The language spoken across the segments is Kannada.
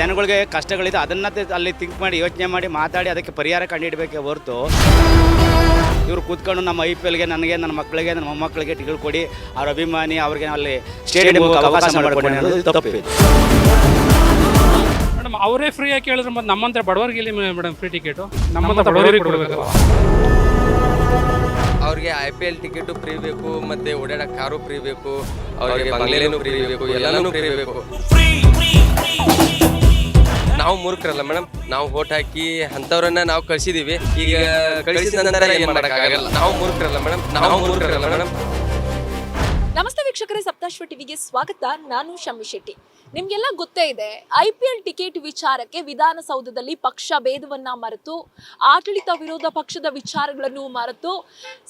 ಜನಗಳಿಗೆ ಕಷ್ಟಗಳಿದೆ ಅದನ್ನು ಅಲ್ಲಿ ಥಿಂಕ್ ಮಾಡಿ ಯೋಚನೆ ಮಾಡಿ ಮಾತಾಡಿ ಅದಕ್ಕೆ ಪರಿಹಾರ ಕಂಡುಹಿಡಬೇಕೇ ಹೊರತು ಇವರು ಕೂತ್ಕೊಂಡು ನಮ್ಮ IPLಗೆ ನನಗೆ ನನ್ನ ಮಕ್ಕಳಿಗೆ ನನ್ನ ಮೊಮ್ಮಕ್ಕಳಿಗೆ ಟಿಕೆಟ್ ಕೊಡಿ ಅವ್ರ ಅಭಿಮಾನಿ ಅವ್ರಿಗೆ ಅಲ್ಲಿ ಸ್ಟೇಡಿಯಂ ಅವಕಾಶ ಮಾಡಿಕೊಡಿ ಅನ್ನೋದು ತಪ್ಪಿದೆ ಮೇಡಮ್. ಅವರೇ ಫ್ರೀಯಾಗಿ ಕೇಳಿದ್ರೆ ಮತ್ತೆ ನಮ್ಮಂತ ಬಡವರಿಗೆ ಇಲ್ಲಿ ಮೇಡಮ್ ಫ್ರೀ ಟಿಕೆಟು ನಮ್ಮಂತ ಬಡವರಿಗೆ ಕೊಡಬೇಕಲ್ಲ. ಅವ್ರಿಗೆ IPL ಟಿಕೆಟು ಫ್ರೀ ಬೇಕು, ಮತ್ತೆ ಓಡಾಡಕ್ಕೆ ಕಾರು ಫ್ರೀ ಬೇಕು, ಅವ್ರಿಗೆ ಬಂಗ್ಲೆನೂ ಫ್ರೀ ಬೇಕು, ಎಲ್ಲನೂ ಫ್ರೀ ಬೇಕು. ನಾವು ಮೂರ್ಖರಲ್ಲ ಮೇಡಮ್, ನಾವು ವೋಟ್ ಹಾಕಿ ಅಂಥವ್ರನ್ನ ನಾವು ಕಳ್ಸಿದೀವಿ. ಈಗ ಕಳಿಸಿದ ನಂತರ ಏನು ಮಾಡೋಕ್ಕಾಗಲ್ಲ. ನಾವು ಮೂರ್ಖರಲ್ಲ ಮೇಡಮ್, ನಾವು ಮೂರ್ಖರಲ್ಲ ಮೇಡಮ್. ನಮಸ್ತೆ ವೀಕ್ಷಕರೇ, ಸಪ್ತಾಶ್ವ ಟಿವಿಗೆ ಸ್ವಾಗತ. ನಾನು ಶಮ್ಮಿ ಶೆಟ್ಟಿ. ನಿಮ್ಗೆಲ್ಲ ಗೊತ್ತೇ ಇದೆ, IPL ಟಿಕೆಟ್ ವಿಚಾರಕ್ಕೆ ವಿಧಾನಸೌಧದಲ್ಲಿ ಪಕ್ಷ ಭೇದವನ್ನ ಮರೆತು, ಆಡಳಿತ ವಿರೋಧ ಪಕ್ಷದ ವಿಚಾರಗಳನ್ನು ಮರೆತು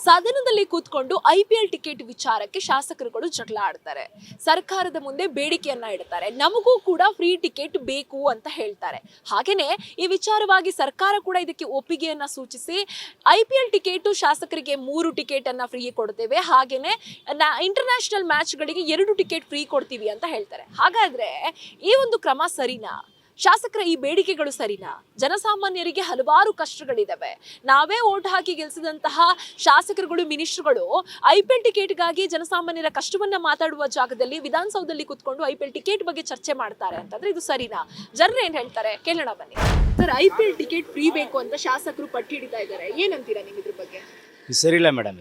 ಸದನದಲ್ಲಿ ಕೂತ್ಕೊಂಡು IPL ಟಿಕೆಟ್ ವಿಚಾರಕ್ಕೆ ಶಾಸಕರುಗಳು ಜಗಳ ಆಡ್ತಾರೆ. ಸರ್ಕಾರದ ಮುಂದೆ ಬೇಡಿಕೆಯನ್ನ ಇಡ್ತಾರೆ, ನಮಗೂ ಕೂಡ ಫ್ರೀ ಟಿಕೆಟ್ ಬೇಕು ಅಂತ ಹೇಳ್ತಾರೆ. ಹಾಗೇನೆ ಈ ವಿಚಾರವಾಗಿ ಸರ್ಕಾರ ಕೂಡ ಇದಕ್ಕೆ ಒಪ್ಪಿಗೆಯನ್ನ ಸೂಚಿಸಿ IPL ಟಿಕೆಟ್ ಶಾಸಕರಿಗೆ 3 ಟಿಕೆಟ್ ಅನ್ನ ಫ್ರೀ ಕೊಡ್ತೇವೆ, ಹಾಗೇನೆ ಇಂಟರ್ನ್ಯಾಷನಲ್ ಮ್ಯಾಚ್ಗಳಿಗೆ 2 ಟಿಕೆಟ್ ಫ್ರೀ ಕೊಡ್ತೀವಿ ಅಂತ ಹೇಳ್ತಾರೆ. ಹಾಗಾದ್ರೆ ಈ ಒಂದು ಕ್ರಮ ಸರಿನಾ? ಶಾಸಕರ ಈ ಬೇಡಿಕೆಗಳು ಸರಿನಾ? ಜನಸಾಮಾನ್ಯರಿಗೆ ಹಲವಾರು ಕಷ್ಟಗಳಿದಾವೆ. ನಾವೇ ಓಟ್ ಹಾಕಿ ಗೆಲ್ಸಿದಂತಹ ಶಾಸಕರುಗಳು, ಮಿನಿಸ್ಟರ್ಗಳು IPL ಟಿಕೆಟ್ಗಾಗಿ ಜನಸಾಮಾನ್ಯರ ಕಷ್ಟವನ್ನ ಮಾತಾಡುವ ಜಾಗದಲ್ಲಿ ವಿಧಾನಸೌಧದಲ್ಲಿ ಕೂತ್ಕೊಂಡು IPL ಟಿಕೆಟ್ ಬಗ್ಗೆ ಚರ್ಚೆ ಮಾಡ್ತಾರೆ ಅಂತಂದ್ರೆ ಇದು ಸರಿನಾ? ಜನರು ಏನ್ ಹೇಳ್ತಾರೆ ಕೇಳೋಣ ಬನ್ನಿ. ಸರ್, IPL ಟಿಕೆಟ್ ಫ್ರೀ ಬೇಕು ಅಂತ ಶಾಸಕರು ಪಟ್ಟಿ ಹಿಡಿತಾ ಇದ್ದಾರೆ, ಏನಂತೀರಾ ನೀವು ಇದ್ರ ಬಗ್ಗೆ? ಸರಿ ಇಲ್ಲ ಮೇಡಮ್,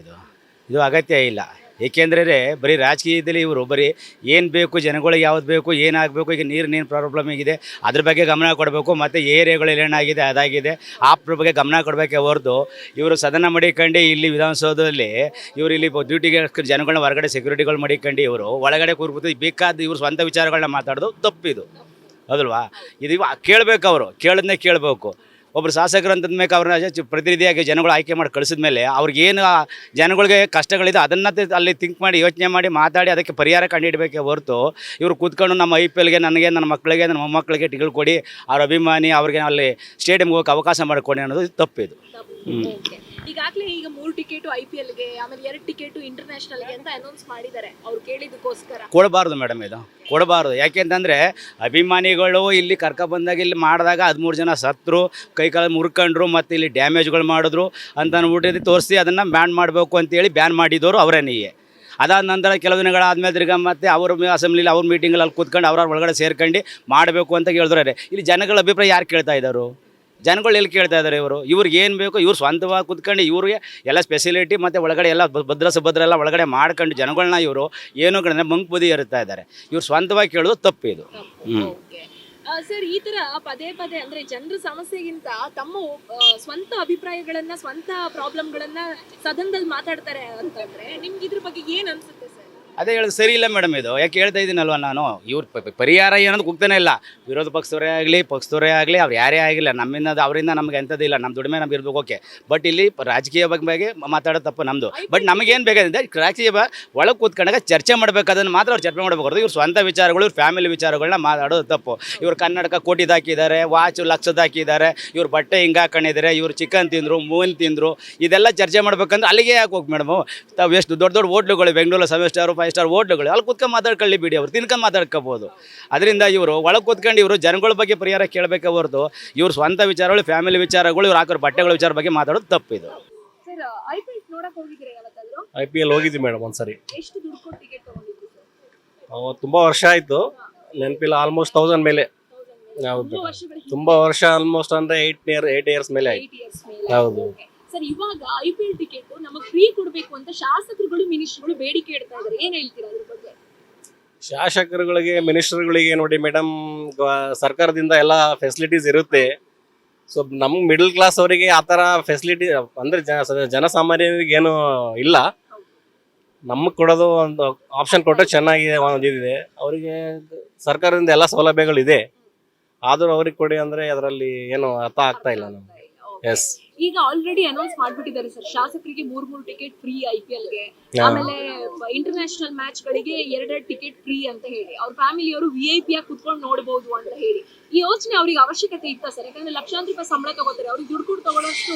ಇದು ಅಗತ್ಯ ಇಲ್ಲ. ಏಕೆಂದರೆ ಬರೀ ರಾಜಕೀಯದಲ್ಲಿ ಇವರು ಬರೀ ಏನು ಬೇಕು, ಜನಗಳಿಗೆ ಯಾವ್ದು ಬೇಕು, ಏನಾಗಬೇಕು, ಈಗ ನೀರಿನೇನು ಪ್ರಾಬ್ಲಮ್ ಆಗಿದೆ ಅದ್ರ ಬಗ್ಗೆ ಗಮನ ಕೊಡಬೇಕು, ಮತ್ತು ಏರಿಯಾಗಳಲ್ಲಿ ಏನಾಗಿದೆ ಅದಾಗಿದೆ ಆ ಬಗ್ಗೆ ಗಮನ ಕೊಡಬೇಕೇ ಹೊರತು ಇವರು ಸದನ ಮಡಿಕೊಂಡು ಇಲ್ಲಿ ವಿಧಾನಸೌಧದಲ್ಲಿ ಇವರು ಇಲ್ಲಿ ಡ್ಯೂಟಿಗೆ ಜನಗಳನ್ನ ಹೊರಗಡೆ ಸೆಕ್ಯೂರಿಟಿಗಳು ಮಡಿಕೊಂಡು ಇವರು ಒಳಗಡೆ ಕೂರ್ಬಿಟ್ಟು ಬೇಕಾದ ಇವರು ಸ್ವಂತ ವಿಚಾರಗಳನ್ನ ಮಾತಾಡೋದು ತಪ್ಪಿದು, ಹೌದಲ್ವಾ? ಇದು ಕೇಳಬೇಕು, ಅವರು ಕೇಳೋದನ್ನೇ ಕೇಳಬೇಕು. ಒಬ್ಬರು ಶಾಸಕರು ಅಂತಂದ್ಮೇಲೆ ಅವ್ರನ್ನ ಪ್ರತಿನಿಧಿಯಾಗಿ ಜನಗಳು ಆಯ್ಕೆ ಮಾಡಿ ಕಳಿಸಿದ ಮೇಲೆ ಅವ್ರಿಗೇನು ಜನಗಳಿಗೆ ಕಷ್ಟಗಳಿದೆ ಅದನ್ನು ಅಲ್ಲಿ ಥಿಂಕ್ ಮಾಡಿ ಯೋಚನೆ ಮಾಡಿ ಮಾತಾಡಿ ಅದಕ್ಕೆ ಪರಿಹಾರ ಕಂಡುಹಿಡಬೇಕೇ ಹೊರತು ಇವರು ಕೂತ್ಕೊಂಡು ನಮ್ಮ IPLಗೆ ನನಗೆ ನನ್ನ ಮಕ್ಕಳಿಗೆ ನನ್ನ ಮೊಮ್ಮಕ್ಕಳಿಗೆ ಟಿಕೆಟ್ ಕೊಡಿ ಅವ್ರ ಅಭಿಮಾನಿ ಅವ್ರಿಗೆ ಅಲ್ಲಿ ಸ್ಟೇಡಿಯಂಗೆ ಹೋಗೋಕೆ ಅವಕಾಶ ಮಾಡಿಕೊಡಿ ಅನ್ನೋದು ತಪ್ಪಿದು. ಈಗಾಗಲೇ ಈಗ 3 ಟಿಕೆಟ್ IPLಗೆ, ಆಮೇಲೆ 2 ಟಿಕೆಟ್ ಇಂಟರ್ನ್ಯಾಷನಲ್ಗೆ ಅಂತ ಅನೌನ್ಸ್ ಮಾಡಿದ್ದಾರೆ. ಅವ್ರು ಕೇಳಿದಕ್ಕೋಸ್ಕರ ಕೊಡಬಾರ್ದು ಮೇಡಮ್, ಇದು ಕೊಡಬಾರ್ದು. ಯಾಕೆಂತಂದರೆ ಅಭಿಮಾನಿಗಳು ಇಲ್ಲಿ ಕರ್ಕೊಬಂದಾಗ ಇಲ್ಲಿ ಮಾಡಿದಾಗ 13 ಜನ ಸತ್ತರು, ಕೈಕಾಲು ಮುರ್ಕೊಂಡ್ರು, ಮತ್ತು ಇಲ್ಲಿ ಡ್ಯಾಮೇಜ್ಗಳು ಮಾಡಿದ್ರು ಅಂತ ಅಂದ್ಬಿಟ್ಟು ತೋರಿಸಿ ಅದನ್ನು ಬ್ಯಾನ್ ಮಾಡಬೇಕು ಅಂತೇಳಿ ಬ್ಯಾನ್ ಮಾಡಿದವರು ಅವರೇನಿಯೇ. ಅದಾದ ನಂತರ ಕೆಲವು ದಿನಗಳಾದಮೇಲೆ ತಿರ್ಗಾ ಮತ್ತೆ ಅವ್ರ ಅಸೆಂಬ್ಲಿಲಿ ಅವ್ರ ಮೀಟಿಂಗಲ್ಲಿ ಕೂತ್ಕೊಂಡು ಅವ್ರ ಒಳಗಡೆ ಸೇರ್ಕೊಂಡು ಮಾಡಬೇಕು ಅಂತ ಹೇಳಿದ್ರೆ ಇಲ್ಲಿ ಜನಗಳ ಅಭಿಪ್ರಾಯ ಯಾರು ಕೇಳ್ತಾ ಇದ್ದಾರೆ? ಜನಗಳು ಎಲ್ಲಿ ಕೇಳ್ತಾ ಇದ್ದಾರೆ? ಇವ್ರಿಗೆ ಏನು ಬೇಕು, ಇವ್ರು ಸ್ವಂತವಾಗಿ ಕೂತ್ಕೊಂಡು ಇವ್ರಿಗೆ ಎಲ್ಲ ಸ್ಪೆಸಿಲಿಟಿ ಮತ್ತು ಒಳಗಡೆ ಎಲ್ಲ ಸುಭದ್ರ ಎಲ್ಲ ಒಳಗಡೆ ಮಾಡ್ಕೊಂಡು ಜನಗಳನ್ನ ಇವರು ಏನೋ ಕಡೆ ಮಂಕ್ ಬುದ್ಧಿ ಇರ್ತಾ ಇದ್ದಾರೆ. ಇವ್ರು ಸ್ವಂತವಾಗಿ ಕೇಳೋದು ತಪ್ಪಿದು. ಸರ್, ಈ ತರ ಪದೇ ಪದೇ ಅಂದ್ರೆ ಜನರ ಸಮಸ್ಯೆಗಿಂತ ತಮ್ಮ ಸ್ವಂತ ಅಭಿಪ್ರಾಯಗಳನ್ನ, ಸ್ವಂತ ಪ್ರಾಬ್ಲಮ್ಗಳನ್ನ ಸದನದಲ್ಲಿ ಮಾತಾಡ್ತಾರೆ ಅಂತಂದ್ರೆ ನಿಮ್ಗೆ ಇದ್ರ ಬಗ್ಗೆ ಏನ್ ಅನ್ಸುತ್ತೆ ಸರ್? ಅದೇ ಹೇಳೋದು ಸರಿ ಇಲ್ಲ ಮೇಡಮ್, ಇದು ಯಾಕೆ ಹೇಳ್ತಾ ಇದ್ದೀನಲ್ವ ನಾನು. ಇವ್ರು ಪರಿಹಾರ ಏನಂತ ಹೋಗ್ತಾನೆ ಇಲ್ಲ. ವಿರೋಧ ಪಕ್ಷದವರೇ ಆಗಲಿ ಪಕ್ಷದವರೇ ಆಗಲಿ ಅವ್ರು ಯಾರೇ ಆಗಿಲ್ಲ, ನಮ್ಮಿಂದ ಅವರಿಂದ ನಮ್ಗೆ ಎಂಥದ್ದು ಇಲ್ಲ, ನಮ್ಮ ದುಡಿಮೆ ನಮ್ಗೆ ಇರ್ಬೇಕು. ಓಕೆ, ಬಟ್ ಇಲ್ಲಿ ರಾಜಕೀಯ ಬಗ್ಗೆ ಮಾತಾಡೋದು ತಪ್ಪು ನಮ್ಮದು. ಬಟ್ ನಮಗೇನು ಬೇಕಾದ್ರೆ ರಾಜಕೀಯ ಒಳಗೆ ಕೂತ್ಕೊಂಡಾಗ ಚರ್ಚೆ ಮಾಡಬೇಕು, ಅದನ್ನು ಮಾತ್ರ ಅವ್ರು ಚರ್ಚೆ ಮಾಡಬೇಕು. ಇವ್ರು ಸ್ವಂತ ವಿಚಾರಗಳು, ಇವ್ರ ಫ್ಯಾಮಿಲಿ ವಿಚಾರಗಳನ್ನ ಮಾತಾಡೋದು ತಪ್ಪು. ಇವ್ರು ಕನ್ನಡಕ ಕೋಟಿದು ಹಾಕಿದ್ದಾರೆ, ವಾಚು ಲಕ್ಷದ ಹಾಕಿದ್ದಾರೆ, ಇವ್ರು ಬಟ್ಟೆ ಹಿಂಗೆ ಹಾಕೊಂಡಿದ್ದಾರೆ, ಇವ್ರು ಚಿಕನ್ ತಿಂದರು, ಮೂನ್ ತಿಂದರು, ಇದೆಲ್ಲ ಚರ್ಚೆ ಮಾಡ್ಬೇಕಂದ್ರೆ ಅಲ್ಲಿಗೆ ಯಾಕೆ ಹೋಗಿ ಮೇಡಮು? ತಾವು ಎಷ್ಟು ದೊಡ್ಡ ದೊಡ್ಡ ಹೋಟ್ಲುಗಳು ಬೆಂಗಳೂರು 7 ಸ್ಟಾರ್ 5 ಸ್ಟಾರ್ ಹೋಟ್ಲುಗಳು ಅಲ್ಲಿ ಕೂತ್ಕೊಂಡು ಮಾತಾಡ್ಕೊಳ್ಳಿ ಬಿಡಿ, ಅವ್ರು ತಿನ್ಕೊಂಡು ಮಾತಾಡ್ಕೋಬೋದು. ಅದರಿಂದ ಇವರು ಒಳಗೆ ಕೂತ್ಕೊಂಡು ಇವರು ಜನಗಳ ಬಗ್ಗೆ ಪರಿಹಾರ ಕೇಳಬೇಕೆ ಹೊರತು ಇವ್ರು ಸ್ವಂತ ವಿಚಾರಗಳು, ಫ್ಯಾಮಿಲಿ ವಿಚಾರಗಳು, ಇವ್ರು ಹಾಕೋರು ಬಟ್ಟೆಗಳ ವಿಚಾರ ಬಗ್ಗೆ ಮಾತಾಡೋದು ತಪ್ಪಿದು. ಸರ್, IPL ನೋಡಕ್ ಹೋಗಿದ್ರೆ ಯಾವತ್ತಾದ್ರೂ? IPL ಹೋಗಿದ್ವಿ ಮೇಡಮ್ ಒಂದ್ಸರಿ. ಎಷ್ಟು ದುಡ್ಡು ಕೊಟ್ಟು ಟಿಕೆಟ್ ತಗೊಂಡಿದ್ರಿ ಸರ್? ತುಂಬಾ ವರ್ಷ ಆಯ್ತು, ನೆನಪಿಲ್ಲ. ಆಲ್ಮೋಸ್ಟ್ 1000 ಮೇಲೆ. ಹೌದು, ತುಂಬಾ ವರ್ಷ, ಆಲ್ಮೋಸ್ಟ್ ಅಂದ್ರೆ 8 ಇಯರ್ಸ್ ಮೇಲೆ ಆಯ್ತು. ಹೌದು ಸರ್, ಇವಾಗ IPL ಟಿಕೆಟ್ ನಮಗೆ ಫ್ರೀ ಕೊಡಬೇಕು ಅಂತ ಶಾಸಕರುಗಳು, ಮಿನಿಸ್ಟರ್ಗಳು ಬೇಡಿಕೆ ಇಡ್ತಾ ಇದ್ದಾರೆ, ಏನ್ ಹೇಳ್ತೀರಾ ಅದ್ರ ಬಗ್ಗೆ? ಶಾಸಕರುಗಳಿಗೆ, ಮಿನಿಸ್ಟರ್ಗಳಿಗೆ ನೋಡಿ ಮೇಡಮ್, ಸರ್ಕಾರದಿಂದ ಎಲ್ಲ ಫೆಸಿಲಿಟೀಸ್ ಇರುತ್ತೆ. ಸೊ ನಮ್ಗೆ ಮಿಡಲ್ ಕ್ಲಾಸ್ ಅವರಿಗೆ ಆ ಥರ ಫೆಸಿಲಿಟಿ ಅಂದ್ರೆ ಜನಸಾಮಾನ್ಯರಿಗೆ ಏನು ಇಲ್ಲ. ನಮಗೆ ಕೊಡೋದು ಒಂದು ಆಪ್ಷನ್ ಕೊಟ್ಟರೆ ಚೆನ್ನಾಗಿದೆ, ಒಂದಿದೆ. ಅವರಿಗೆ ಸರ್ಕಾರದಿಂದ ಎಲ್ಲ ಸೌಲಭ್ಯಗಳಿದೆ, ಆದರೂ ಅವ್ರಿಗೆ ಕೊಡಿ ಅಂದರೆ ಅದರಲ್ಲಿ ಏನು ಅರ್ಥ ಆಗ್ತಾ ಇಲ್ಲ ನಮ್ಗೆ. ಎಸ್, ಈಗ ಆಲ್ರೆಡಿ ಅನೌನ್ಸ್ ಮಾಡ್ಬಿಟ್ಟಿದ್ದಾರೆ ಸರ್, ಶಾಸಕರಿಗೆ 3 ಟಿಕೆಟ್ ಫ್ರೀ IPLಗೆ, ಆಮೇಲೆ ಇಂಟರ್ನ್ಯಾಷನಲ್ ಮ್ಯಾಚ್ ಗಳಿಗೆ 2 ಟಿಕೆಟ್ ಫ್ರೀ ಅಂತ ಹೇಳಿ, ಅವ್ರ ಫ್ಯಾಮಿಲಿಯವರು VIP ಆಗಿ ಕುತ್ಕೊಂಡು ನೋಡಬಹುದು ಅಂತ ಹೇಳಿ. ಈ ಯೋಚನೆ ಅವ್ರಿಗೆ ಅವಶ್ಯಕತೆ ಇತ್ತ ಸರ್? ಯಾಕಂದ್ರೆ ಲಕ್ಷಾಂತರ ರೂಪಾಯಿ ಸಂಬಳ ತಗೋತಾರೆ, ಅವ್ರಿಗೆ ದುಡ್ಡು ಕೊಟ್ಟು ತಗೊಳ್ಳೋಷ್ಟು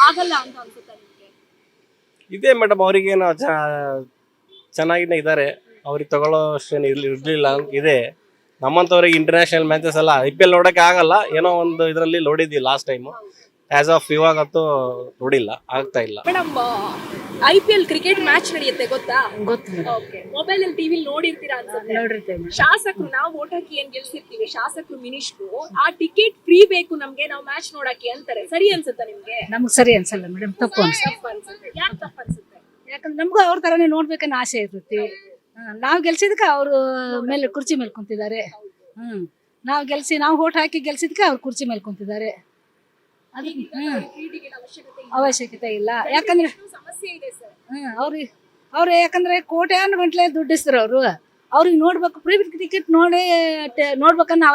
ಆಗಲ್ಲ ಅಂತ ಅನ್ಸುತ್ತೆ ನಿಮಗೆ? ಇದೆ ಮೇಡಮ್, ಅವ್ರಿಗೇನು ಚೆನ್ನಾಗಿನೇ ಇದ್ದಾರೆ, ಅವ್ರಿಗೆ ತಗೊಳ್ಳೋ ಅಷ್ಟೇನು ಇರಲಿಲ್ಲ ಇದೆ. ನಮ್ಮಂಥವ್ರಿಗೆ ಇಂಟರ್ನ್ಯಾಷನಲ್ ಮ್ಯಾಚಸ್ ಎಲ್ಲ IPL ನೋಡೋಕ್ಕೆ ಆಗಲ್ಲ. ಏನೋ ಒಂದು ಇದರಲ್ಲಿ ನೋಡಿದ್ವಿ ಲಾಸ್ಟ್ ಟೈಮು. ಆಸ್ ಆಫ್ ಇವಾಗಂತೂ ನೋಡಿಲ್ಲ, ಆಗ್ತಾ ಇಲ್ಲ. ಮೇಡಮ್ IPL ಕ್ರಿಕೆಟ್ ಮ್ಯಾಚ್ ನಡೆಯುತ್ತೆ ಗೊತ್ತಾ? ಗೊತ್ತು ಓಕೆ. ಮೊಬೈಲ್ ಅಲ್ಲಿ ಟಿವಿ ನೋಡಿರ್ತೀರಾ ಅನ್ಸುತ್ತೆ. ನೋಡಿರ್ತೇವೆ. ಶಾಸಕರು ನಾವು ವೋಟ್ ಹಾಕಿ ಏನ್ ಗೆಲ್ಸಿರ್ತೀವಿ, ಶಾಸಕರು ಮಿನಿಸ್ಟ್ರು ಆ ಟಿಕೆಟ್ ಫ್ರೀ ಬೇಕು ನಮ್ಗೆ, ನಾವು ಮ್ಯಾಚ್ ನೋಡಕ್ಕೆ ಅಂತಾರೆ. ಸರಿ ಅನ್ಸುತ್ತಾ ನಿಮ್ಗೆ? ನಮ್ಗೆ ಸರಿ ಅನ್ಸಲ್ಲ ಮೇಡಮ್, ತಪ್ಪು ಅನ್ಸುತ್ತೆ. ತಪ್ಪು ಅನ್ಸುತ್ತೆ. ಯಾಕೆ ತಪ್ಪು ಅನ್ಸುತ್ತೆ? ಯಾಕಂದ್ರೆ ನಮಗೂ ಅವ್ರ ತರನೇ ನೋಡ್ಬೇಕನ್ನೋ ಆಸೆ ಇರ್ತೈತಿ. ನಾವು ಗೆಲ್ಸಿದಕ್ಕೆ ಅವರು ಮೇಲೆ ಕುರ್ಚಿ ಮೇಲೆ ಕುಂತಿದ್ದಾರೆ. ನಾವು ವೋಟ್ ಹಾಕಿ ಗೆಲ್ಸಿದಕ್ಕೆ ಅವ್ರು ಕುರ್ಚಿ ಮೇಲೆ ಕುಂತಿದ್ದಾರೆ. ಅದು ಫ್ರೀ ಟಿಕೆಟ್ ಅವಶ್ಯಕತೆ ಇಲ್ಲ. ಅವಶ್ಯಕತೆ ಇಲ್ಲ. ಯಾಕಂದ್ರೆ ಸಮಸ್ಯೆ ಇದೆ ಸರ್. ಅವ್ರು ಯಾಕಂದ್ರೆ ಕೋಟ್ಯಾನು ಗಂಟ್ಲೆ ದುಡ್ಡಿಸ್ತಾರೆ ಅವರು. ಅವ್ರಿಗೆ ನೋಡ್ಬೇಕು, ಫ್ರೀ ಟಿಕೆಟ್ ನೋಡಿ ನೋಡ್ಬೇಕನ್ನೋ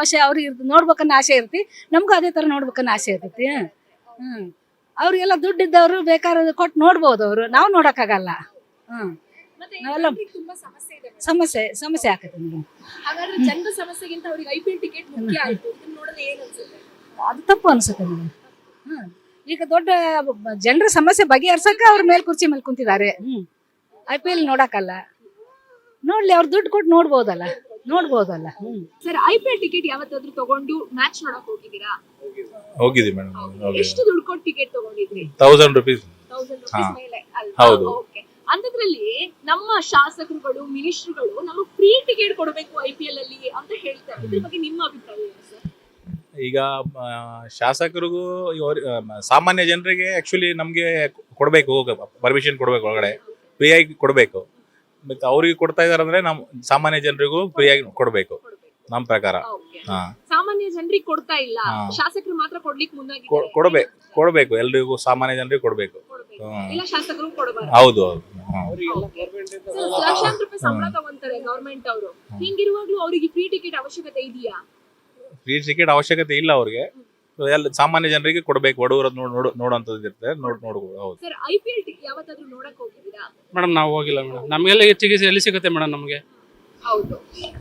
ನೋಡ್ಬೇಕನ್ನೋ ಆಸೆ ಇರ್ತಿ. ನಮಗೂ ಅದೇ ತರ ನೋಡ್ಬೇಕನ್ನೋ ಆಸೆ ಇರ್ತೈತಿ. ಅವ್ರಿಗೆಲ್ಲ ದುಡ್ಡಿದ್ದವರು ಬೇಕಾದ್ರೆ ಕೊಟ್ಟು ನೋಡ್ಬೋದು, ಅವರು ನಾವು ನೋಡಕ್ಕಾಗಲ್ಲ. ಮತ್ತೆ ನಾವೆಲ್ಲ ತುಂಬಾ ಸಮಸ್ಯೆ ಇದೆ madam. ಸಮಸ್ಯೆ ಆಕತ್ತೆ ಮೇಡಮ್. ಹಾಗಾದ್ರೆ ಜನರ ಸಮಸ್ಯೆಗಿಂತ ಅವ್ರಿಗೆ IPL ಟಿಕೆಟ್ ಮುಖ್ಯ ಆಯ್ತು. ಇದನ್ನ ನೋಡಿದ್ರೆ ಏನ್ ಅನ್ಸುತ್ತೆ? ಅದು ತಪ್ಪು ಅನ್ಸುತ್ತೆ ಮೇಡಮ್. ಈಗ ದೊಡ್ಡ ಜನರ ಸಮಸ್ಯೆ ಬಗೆಹರ್ಸಕ್ಕೆ ಅವ್ರ ಮೇಲೆ ಕುರ್ಚಿ ಮೇಲೆ ಕುಂತಿದ್ದಾರೆ. IPL ನೋಡಕ್ಕಲ್ಲ, ನೋಡ್ಲಿ, ಅವ್ರು ದುಡ್ಡು ಕೊಟ್ಟು ನೋಡ್ಬೋದಲ್ಲ. ಸರ್ IPL ಟಿಕೆಟ್ ಯಾವತ್ತಾದ್ರೂ ತಗೊಂಡು ಮ್ಯಾಚ್ ನೋಡಕ್ ಹೋಗಿದ್ದೀರಾ? ಹೋಗಿದ್ವಿ ಮೇಡಮ್. ಎಷ್ಟು ದುಡ್ಡು ಕೊಟ್ಟು ಟಿಕೆಟ್ ತಗೊಂಡಿದ್ರಿ? 1000 rupees. 1000 ರೂಪಾಯಿ ಮೇಲೆ ಅಲ್ವಾ? ಹೌದು. ಓಕೆ. ಅಂಥದ್ರಲ್ಲಿ ನಮ್ಮ ಶಾಸಕರುಗಳು, ಮಿನಿಸ್ಟ್ರುಗಳು ನಮಗೆ ಫ್ರೀ ಟಿಕೆಟ್ ಕೊಡಬೇಕು IPL ಅಲ್ಲಿ ಅಂತ ಹೇಳ್ತಾರೆ. ಇದ್ರ ಬಗ್ಗೆ ನಿಮ್ಮ ಅಭಿಪ್ರಾಯ ಏನು ಸರ್? ಈಗ ಶಾಸಕರಿಗೂ ಸಾಮಾನ್ಯ ಜನರಿಗೆ ಆಕ್ಚುಲಿ ನಮಗೆ ಕೊಡಬೇಕು, ಪರ್ಮಿಷನ್ ಕೊಡಬೇಕು, ಒಳಗಡೆ ಫ್ರೀಯಾಗಿ ಕೊಡಬೇಕು. ಮತ್ತೆ ಅವ್ರಿಗೆ ಕೊಡ್ತಾ ಇದಾರೆ ಅಂದ್ರೆ ನಮ್ಮ ಸಾಮಾನ್ಯ ಜನರಿಗೂ ಫ್ರೀಯಾಗಿ ಕೊಡಬೇಕು ನಮ್ಮ ಪ್ರಕಾರ. ಸಾಮಾನ್ಯ ಜನರಿಗೆ ಕೊಡ್ತಾ ಇಲ್ಲ, ಶಾಸಕರು ಮಾತ್ರ ಕೊಡ್ಲಿಕ್ಕೆ ಮುಂದಾಗಿದ್ದಾರೆ. ಕೊಡಬೇಕು, ಎಲ್ರಿಗೂ ಸಾಮಾನ್ಯ ಜನರಿಗೆ ಕೊಡಬೇಕು. ಇಲ್ಲ ಶಾಸಕರು ಕೊಡಬಾರದು. ಹೌದು. ಲಕ್ಷಾಂತರ ರೂಪಾಯಿ ಸಂಬಳ ತಗೊಂತಾರೆ ಗವರ್ಮೆಂಟ್ ಅವರು. ಹಿಂಗಿರುವಾಗ್ಲೂ ಅವರಿಗೆ ಫ್ರೀ ಟಿಕೆಟ್ ಅವಶ್ಯಕತೆ ಇದೆಯಾ? ಫ್ರೀ ಟಿಕೆಟ್ ಅವಶ್ಯಕತೆ ಇಲ್ಲ ಅವ್ರಿಗೆ. ಎಲ್ಲ ಸಾಮಾನ್ಯ ಜನರಿಗೆ ಕೊಡಬೇಕು. ಬಡವರು ನೋಡುವಂತದ್ದು ಇರ್ತದೆ, ನೋಡ್ಬೋದು. ಹೌದು ಸರ್. IPL ಯಾವತ್ತಾದ್ರೂ ನೋಡಕ್ ಹೋಗಿದ್ದೀರಾ? ಮೇಡಮ್ ನಾವು ಹೋಗಿಲ್ಲ ಮೇಡಮ್. ನಮಗೆಲ್ಲ ಚಿಕಿತ್ಸೆ ಎಲ್ಲಿ ಸಿಗುತ್ತೆ ಮೇಡಮ್ ನಮಗೆ? ಹೌದು.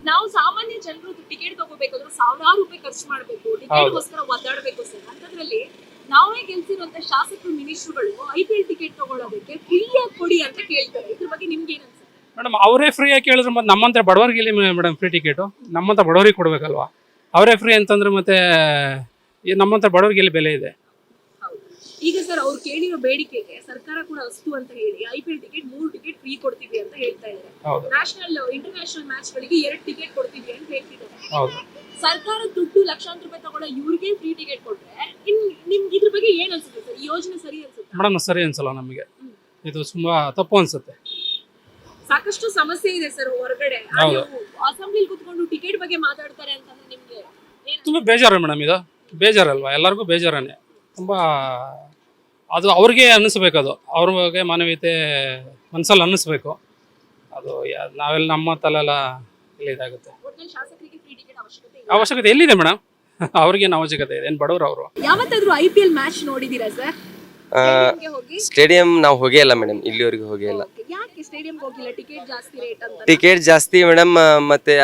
ನಾವು ಸಾಮಾನ್ಯ ಜನರು ಟಿಕೆಟ್ ತಗೋಬೇಕಾದ್ರೆ ಸಾವಿರಾರು ರೂಪಾಯಿ ಖರ್ಚು ಮಾಡಬೇಕು, ಟಿಕೆಟ್ಗೋಸ್ಕರ ಒದ್ದಾಡಬೇಕು ಸರ್. ಅಂತದ್ರಲ್ಲಿ ನಾವೇ ಗೆಲ್ಸಿರುವಂತ ಶಾಸಕರು, ಮಿನಿಸ್ಟ್ರುಗಳು IPL ಟಿಕೆಟ್ ತಗೊಳ್ಳೋದಕ್ಕೆ ಫ್ರೀಯಾಗಿ ಕೊಡಿ ಅಂತ ಕೇಳ್ತಾರೆ. ಇದ್ರ ಬಗ್ಗೆ ನಿಮ್ಗೆ ಏನ್ ಅನ್ಸುತ್ತೆ? ಮೇಡಮ್ ಅವರೇ ಫ್ರೀಯಾಗಿ ಕೇಳಿದ್ರೆ ಮತ್ತೆ ನಮ್ಮಂತ ಬಡವರಿಗೆ ಇಲ್ಲಿ ಮೇಡಮ್ ಫ್ರೀ ಟಿಕೆಟು? ನಮ್ಮಂತ ಬಡವರಿಗೆ ಕೊಡಬೇಕಲ್ವಾ? ಅವರೇ ಫ್ರೀ ಅಂತಂದ್ರೆ ಮತ್ತೆ ನಮ್ಮಂತ ಬಡವರಿಗೆ ಇಲ್ಲಿ ಬೆಲೆ ಇದೆ. ಈಗ ಸರ್ ಅವ್ರು ಕೇಳಿರೋ ಬೇಡಿಕೆಗೆ ಸರ್ಕಾರ ಕೂಡ ಅಸ್ತು ಅಂತ ಹೇಳಿ IPL ಟಿಕೆಟ್ 3 ಟಿಕೆಟ್ ಫ್ರೀ ಕೊಡ್ತೀವಿ ಅಂತ ಹೇಳ್ತಾ ಇದ್ದಾರೆ. ನ್ಯಾಷನಲ್, ಇಂಟರ್ನ್ಯಾಷನಲ್ ಮ್ಯಾಚ್ ಗಳಿಗೆ 2 ಟಿಕೆಟ್ ಕೊಡ್ತೀವಿ ಅಂತ ಹೇಳ್ತಿದ್ದಾರೆ. ಸರ್ಕಾರ ದುಡ್ಡು ಲಕ್ಷಾಂತರ ರೂಪಾಯಿ ತಗೊಳ್ಳೋ ಇವ್ರಿಗೆ ಫ್ರೀ ಟಿಕೆಟ್ ಕೊಟ್ರೆ ನಿಮ್ಗೆ ಇದ್ರ ಬಗ್ಗೆ ಏನ್ ಅನ್ಸುತ್ತೆ ಸರ್? ಈ ಯೋಜನೆ ಸರಿ ಅನ್ಸುತ್ತೆ? ಮೇಡಮ್ ಸರಿ ಅನ್ಸಲ್ಲ ನಮಗೆ. ಇದು ತುಂಬಾ ತಪ್ಪು ಅನ್ಸುತ್ತೆ. ಸಾಕಷ್ಟು ಸಮಸ್ಯೆ ಇದೆ ಸರ್ ಹೊರಗಡೆ. ಅಸೆಂಬ್ಲಿ ಕೂತ್ಕೊಂಡು ಟಿಕೆಟ್ ಬಗ್ಗೆ ಮಾತಾಡ್ತಾರೆ ಅಂತಂದ್ರೆ ನಿಮ್ಗೆ ತುಂಬಾ ಬೇಜಾರು ಮೇಡಮ್. ಇದು ಬೇಜಾರಲ್ವಾ? ಎಲ್ಲರಿಗೂ ಬೇಜಾರನೇ. ತುಂಬಾ ಅದು ಅವ್ರಿಗೆ ಅನ್ನಿಸ್ಬೇಕು. ಅದು ಅವ್ರ ಬಗ್ಗೆ ಮಾನವೀಯತೆ ಮನಸ್ಸಲ್ಲಿ ಅನ್ನಿಸ್ಬೇಕು. ಅದು ನಾವೆಲ್ಲ ನಮ್ಮ ತಲೆಲ್ಲ ಇಲ್ಲಿ ಇದಾಗುತ್ತೆ. ಅವಶ್ಯಕತೆ ಎಲ್ಲಿದೆ ಮೇಡಮ್? ಅವ್ರಿಗೇನು ಅವಶ್ಯಕತೆ ಇದೆ? ಏನು ಬಡವರು ಅವರು? ಯಾವತ್ತಾದ್ರೂ IPL ಮ್ಯಾಚ್ ನೋಡಿದೀರಾ ಸರ್? ಸ್ಟೇಡಿಯಂ ನಾವು ಹೋಗೇ ಇಲ್ಲ ಮೇಡಮ್, ಇಲ್ಲಿವರೆಗೂ ಹೋಗೇ ಇಲ್ಲ. ಯಾಕೆ ಸ್ಟೇಡಿಯಂಗೆ ಹೋಗಿಲ್ಲ? ಟಿಕೆಟ್ ಜಾಸ್ತಿ ರೇಟ್ ಅಂತ? ಟಿಕೆಟ್ ಜಾಸ್ತಿ ಮೇಡಮ್. ಮತ್ತೆ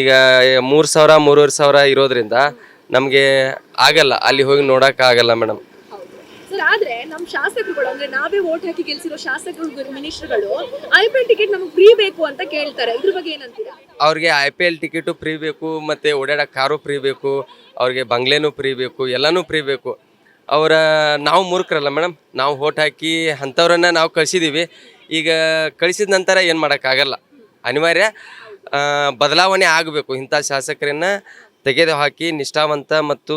ಈಗ 3000 3500 ಇರೋದ್ರಿಂದ ನಮಗೆ ಆಗಲ್ಲ, ಅಲ್ಲಿ ಹೋಗಿ ನೋಡಕ್ ಆಗಲ್ಲ ಮೇಡಮ್. ಸರ್, ಆದ್ರೆ ನಮ್ಮ ಶಾಸಕರುಗಳು, ಅಂದ್ರೆ ನಾವೇ ವೋಟ್ ಹಾಕಿ ಗೆಲ್ಸಿರೋ ಶಾಸಕರು, ಮಿನಿಸ್ಟರ್ಗಳು IPL ಟಿಕೆಟ್ ನಮಗೆ ಫ್ರೀ ಬೇಕು ಅಂತ ಕೇಳ್ತಾರೆ. ಇದ್ರ ಬಗ್ಗೆ ಏನಂತೀರಾ? ಅವ್ರಿಗೆ IPL ಟಿಕೆಟು ಫ್ರೀ ಬೇಕು, ಮತ್ತೆ ಓಡಾಡೋ ಕಾರು ಫ್ರೀ ಬೇಕು, ಅವ್ರಿಗೆ ಬಂಗ್ಲೆನೂ ಫ್ರೀ ಬೇಕು, ಎಲ್ಲನೂ ಫ್ರೀ ಬೇಕು. ನಾವು ಮೂರ್ಖರಲ್ಲ ಮೇಡಮ್, ನಾವು ವೋಟ್ ಹಾಕಿ ಅಂಥವ್ರನ್ನ ನಾವು ಕಳಿಸಿದ್ದೀವಿ. ಈಗ ಕಳಿಸಿದ ನಂತರ ಏನು ಮಾಡೋಕ್ಕಾಗಲ್ಲ, ಅನಿವಾರ್ಯ ಬದಲಾವಣೆ ಆಗಬೇಕು. ಇಂಥ ಶಾಸಕರನ್ನ ತೆಗೆದು ಹಾಕಿ ನಿಷ್ಠಾವಂತ ಮತ್ತು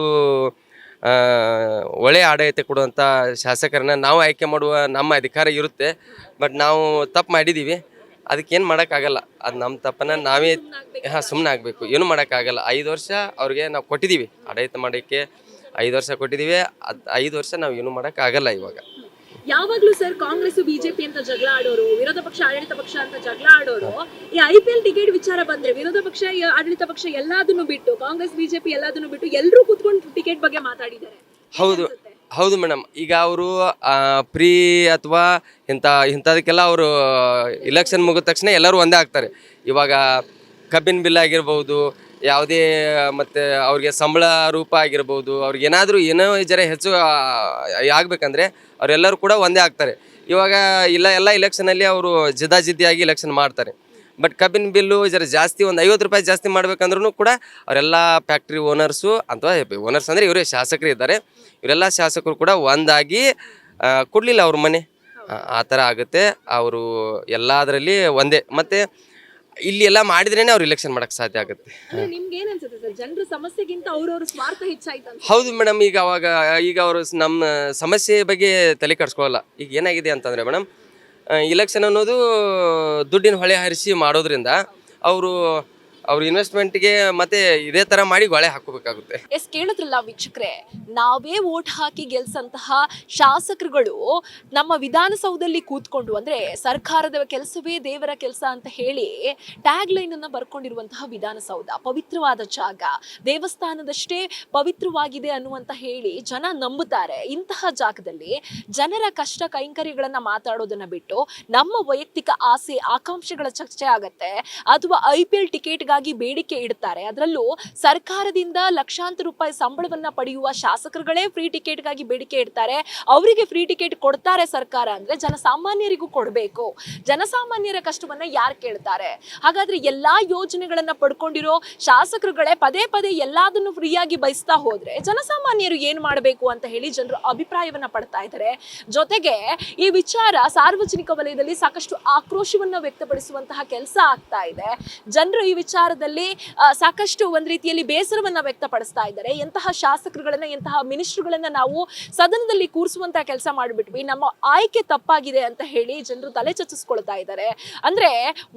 ಒಳ್ಳೆಯ ಆಡಳಿತ ಕೊಡುವಂಥ ಶಾಸಕರನ್ನ ನಾವು ಆಯ್ಕೆ ಮಾಡುವ ನಮ್ಮ ಅಧಿಕಾರ ಇರುತ್ತೆ. ಬಟ್ ನಾವು ತಪ್ಪು ಮಾಡಿದ್ದೀವಿ, ಅದಕ್ಕೇನು ಮಾಡೋಕ್ಕಾಗಲ್ಲ. ಅದು ನಮ್ಮ ತಪ್ಪನ್ನು ನಾವೇ ಸುಮ್ಮನೆ ಆಗಬೇಕು, ಏನು ಮಾಡೋಕ್ಕಾಗಲ್ಲ. 5 ವರ್ಷ ಅವ್ರಿಗೆ ನಾವು ಕೊಟ್ಟಿದ್ದೀವಿ, ಆಡಳಿತ ಮಾಡೋಕ್ಕೆ 5 ವರ್ಷ ಕೊಟ್ಟಿದ್ದೀವಿ. 5 ವರ್ಷ ನಾವು ಏನು ಮಾಡೋಕ್ಕಾಗಲ್ಲ. ಇವಾಗ ಯಾವಾಗ್ಲೂ ಸರ್ ಕಾಂಗ್ರೆಸ್ ಬಿಜೆಪಿ ಅಂತ ಜಗಳ ಆಡೋರು, ವಿರೋಧ ಪಕ್ಷ ಆಡಳಿತ ಪಕ್ಷ ಅಂತ ಜಗಳ ಆಡೋರು, ಈ IPL ಟಿಕೆಟ್ ವಿಚಾರ ಬಂದ್ರೆ ವಿರೋಧ ಪಕ್ಷ ಆಡಳಿತ ಪಕ್ಷ ಎಲ್ಲದನ್ನು ಬಿಟ್ಟು, ಕಾಂಗ್ರೆಸ್ ಬಿಜೆಪಿ ಎಲ್ಲದನ್ನು ಬಿಟ್ಟು ಎಲ್ಲರೂ ಕೂತ್ಕೊಂಡು ಟಿಕೆಟ್ ಬಗ್ಗೆ ಮಾತಾಡಿದ್ದಾರೆ. ಹೌದು ಮೇಡಮ್. ಈಗ ಅವರು ಫ್ರೀ ಅಥವಾ ಇಂಥದಕ್ಕೆಲ್ಲ ಅವರು ಇಲೆಕ್ಷನ್ ಮುಗಿದ ತಕ್ಷಣ ಎಲ್ಲರೂ ಒಂದೇ ಆಗ್ತಾರೆ. ಇವಾಗ ಕಬ್ಬಿನ ಬಿಲ್ ಆಗಿರ್ಬೋದು, ಯಾವುದೇ ಮತ್ತು ಅವ್ರಿಗೆ ಸಂಬಳ ರೂಪ ಆಗಿರ್ಬೋದು, ಅವ್ರಿಗೆ ಏನೋ ಜರ ಹೆಚ್ಚು ಆಗಬೇಕಂದ್ರೆ ಅವರೆಲ್ಲರೂ ಕೂಡ ಒಂದೇ ಆಗ್ತಾರೆ. ಇವಾಗ ಎಲ್ಲ ಇಲೆಕ್ಷನಲ್ಲಿ ಅವರು ಜಿದ್ದಾಜಿದ್ದಿಯಾಗಿ ಇಲೆಕ್ಷನ್ ಮಾಡ್ತಾರೆ. ಬಟ್ ಕಬ್ಬಿನ ಬಿಲ್ಲು ಜರ ಜಾಸ್ತಿ ಒಂದು 50 ರೂಪಾಯಿ ಜಾಸ್ತಿ ಮಾಡ್ಬೇಕಂದ್ರೂ ಕೂಡ ಅವರೆಲ್ಲ ಫ್ಯಾಕ್ಟ್ರಿ ಓನರ್ಸು ಅಥವಾ ಓನರ್ಸ್ ಅಂದರೆ ಇವರೇ ಶಾಸಕರು ಇದ್ದಾರೆ, ಇವರೆಲ್ಲ ಶಾಸಕರು ಕೂಡ ಒಂದಾಗಿ ಕೊಡಲಿಲ್ಲ ಅವ್ರ ಮನೆ. ಆ ಥರ ಆಗುತ್ತೆ. ಅವರು ಎಲ್ಲದರಲ್ಲಿ ಒಂದೇ. ಮತ್ತು ಇಲ್ಲಿ ಎಲ್ಲ ಮಾಡಿದ್ರೇ ಅವ್ರು ಇಲೆಕ್ಷನ್ ಮಾಡಕ್ಕೆ ಸಾಧ್ಯ ಆಗುತ್ತೆ. ನಿಮ್ಗೆ ಏನ್ ಅನ್ಸುತ್ತೆ ಸರ್, ಜನರ ಸಮಸ್ಯೆಗಿಂತ ಅವ್ರವ್ರ ಸ್ವಾರ್ಥ ಹೆಚ್ಚಾಯ್ತು ಅಂತ? ಹೌದು ಮೇಡಮ್. ಈಗ ಅವರು ನಮ್ಮ ಸಮಸ್ಯೆ ಬಗ್ಗೆ ತಲೆ ಕೆಡಿಸ್ಕೊಳ್ಳಲ್ಲ. ಈಗ ಏನಾಗಿದೆ ಅಂತಂದರೆ ಮೇಡಮ್, ಇಲೆಕ್ಷನ್ ಅನ್ನೋದು ದುಡ್ಡಿನ ಹೊಳೆ ಹರಿಸಿ ಮಾಡೋದ್ರಿಂದ ಅವ್ರ ಇನ್ವೆಸ್ಟ್ಮೆಂಟ್ಗೆ ಮತ್ತೆ ಇದೇ ಥರ ಮಾಡಿ ಗೊಳೆ ಹಾಕೋಬೇಕಾಗುತ್ತೆ. ಕೇಳಿದ್ರಲ್ಲ ವೀಕ್ಷಕರೇ, ನಾವೇ ವೋಟ್ ಹಾಕಿ ಗೆಲ್ಸಂತಹ ಶಾಸಕರುಗಳು ನಮ್ಮ ವಿಧಾನಸೌಧದಲ್ಲಿ ಕೂತ್ಕೊಂಡು, ಅಂದ್ರೆ ಸರ್ಕಾರದ ಕೆಲಸವೇ ದೇವರ ಕೆಲಸ ಅಂತ ಹೇಳಿ ಟ್ಯಾಗ್ ಲೈನ್ ಅನ್ನ ಬರ್ಕೊಂಡಿರುವಂತಹ ವಿಧಾನಸೌಧ ಪವಿತ್ರವಾದ ಜಾಗ, ದೇವಸ್ಥಾನದಷ್ಟೇ ಪವಿತ್ರವಾಗಿದೆ ಅನ್ನುವಂತ ಹೇಳಿ ಜನ ನಂಬುತ್ತಾರೆ. ಇಂತಹ ಜಾಗದಲ್ಲಿ ಜನರ ಕಷ್ಟ ಕೈಂಕರ್ಯಗಳನ್ನ ಮಾತಾಡೋದನ್ನ ಬಿಟ್ಟು ನಮ್ಮ ವೈಯಕ್ತಿಕ ಆಸೆ ಆಕಾಂಕ್ಷೆಗಳ ಚರ್ಚೆ ಆಗತ್ತೆ, ಅಥವಾ IPL ಟಿಕೆಟ್ಗಾಗಿ ಬೇಡಿಕೆ ಇಡ್ತಾರೆ. ಅದರಲ್ಲೂ ಸರ್ಕಾರದಿಂದ ಲಕ್ಷಾಂತರ ರೂಪಾಯಿ ಸಂಬಳವನ್ನ ಪಡೆಯುವ ಶಾಸಕರುಗಳೇ ಫ್ರೀ ಟಿಕೆಟ್ಗಾಗಿ ಬೇಡಿಕೆ ಇಡ್ತಾರೆ. ಅವರಿಗೆ ಫ್ರೀ ಟಿಕೆಟ್ ಕೊಡ್ತಾರೆ ಸರ್ಕಾರ ಅಂದ್ರೆ ಜನಸಾಮಾನ್ಯರಿಗೂ ಕೊಡಬೇಕು. ಜನಸಾಮಾನ್ಯರ ಕಷ್ಟವನ್ನ ಯಾರು ಕೇಳ್ತಾರೆ? ಹಾಗಾದ್ರೆ ಎಲ್ಲಾ ಯೋಜನೆಗಳನ್ನ ಪಡ್ಕೊಂಡಿರೋ ಶಾಸಕರುಗಳೇ ಪದೇ ಪದೇ ಎಲ್ಲಾದನ್ನು ಫ್ರೀಯಾಗಿ ಬಯಸ್ತಾ ಹೋದ್ರೆ ಜನಸಾಮಾನ್ಯರು ಏನ್ ಮಾಡಬೇಕು ಅಂತ ಹೇಳಿ ಜನರು ಅಭಿಪ್ರಾಯವನ್ನ ಪಡ್ತಾ ಇದ್ದಾರೆ. ಜೊತೆಗೆ ಈ ವಿಚಾರ ಸಾರ್ವಜನಿಕ ವಲಯದಲ್ಲಿ ಸಾಕಷ್ಟು ಆಕ್ರೋಶವನ್ನ ವ್ಯಕ್ತಪಡಿಸುವಂತಹ ಕೆಲಸ ಆಗ್ತಾ ಇದೆ. ಜನರು ಈ ವಿಚಾರದಲ್ಲಿ ಸಾಕಷ್ಟು ಒಂದ್ ರೀತಿಯಲ್ಲಿ ಬೇಸರವನ್ನ ವ್ಯಕ್ತಪಡಿಸ್ತಾ ಇದ್ದಾರೆ. ಎಂತಹ ಶಾಸಕರುಗಳನ್ನ, ಎಂತಹ ಮಿನಿಸ್ಟರ್ಗಳನ್ನ ನಾವು ಸದನದಲ್ಲಿ ಕೂರಿಸುವಂತಹ ಕೆಲಸ ಮಾಡಿಬಿಟ್ವಿ, ನಮ್ಮ ಆಯ್ಕೆ ತಪ್ಪಾಗಿದೆ ಅಂತ ಹೇಳಿ ಜನರು ತಲೆ ಚಚ್ಚಿಸ್ಕೊಳ್ತಾ ಇದ್ದಾರೆ. ಅಂದ್ರೆ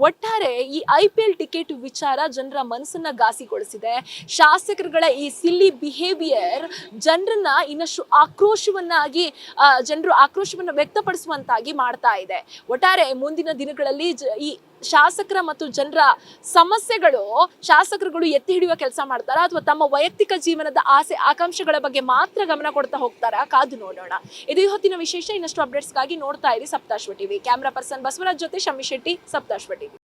ಒಟ್ಟಾರೆ ಈ IPL ಟಿಕೆಟ್ ವಿಚಾರ ಜನರ ಮನಸ್ಸನ್ನ ಘಾಸಿಗೊಳಿಸಿದೆ. ಶಾಸಕರುಗಳ ಈ ಸಿಲ್ಲಿ ಬಿಹೇವಿಯರ್ ಜನರನ್ನ ಇನ್ನಷ್ಟು ಜನರು ಆಕ್ರೋಶವನ್ನ ವ್ಯಕ್ತಪಡಿಸುವಂತಾಗಿ ಮಾಡ್ತಾ ಇದೆ. ಒಟ್ಟಾರೆ ಮುಂದಿನ ದಿನಗಳಲ್ಲಿ ಈ ಶಾಸಕರ ಮತ್ತು ಜನರ ಸಮಸ್ಯೆಗಳು ಶಾಸಕರುಗಳು ಎತ್ತಿ ಹಿಡಿಯುವ ಕೆಲಸ ಮಾಡ್ತಾರ, ಅಥವಾ ತಮ್ಮ ವೈಯಕ್ತಿಕ ಜೀವನದ ಆಸೆ ಆಕಾಂಕ್ಷೆಗಳ ಬಗ್ಗೆ ಮಾತ್ರ ಗಮನ ಕೊಡ್ತಾ ಹೋಗ್ತಾರ? ಕಾದು ನೋಡೋಣ. ಇದು ಹೊತ್ತಿನ ವಿಶೇಷ. ಇನ್ನಷ್ಟು ಅಪ್ಡೇಟ್ಸ್ಗಾಗಿ ನೋಡ್ತಾ ಇರಿ Saptashwa TV. Camera person Basavaraj ಜೊತೆ ಶಮ್ಮಿ ಶೆಟ್ಟಿ, ಸಪ್ತಾಶ್ವ ಟಿವಿ.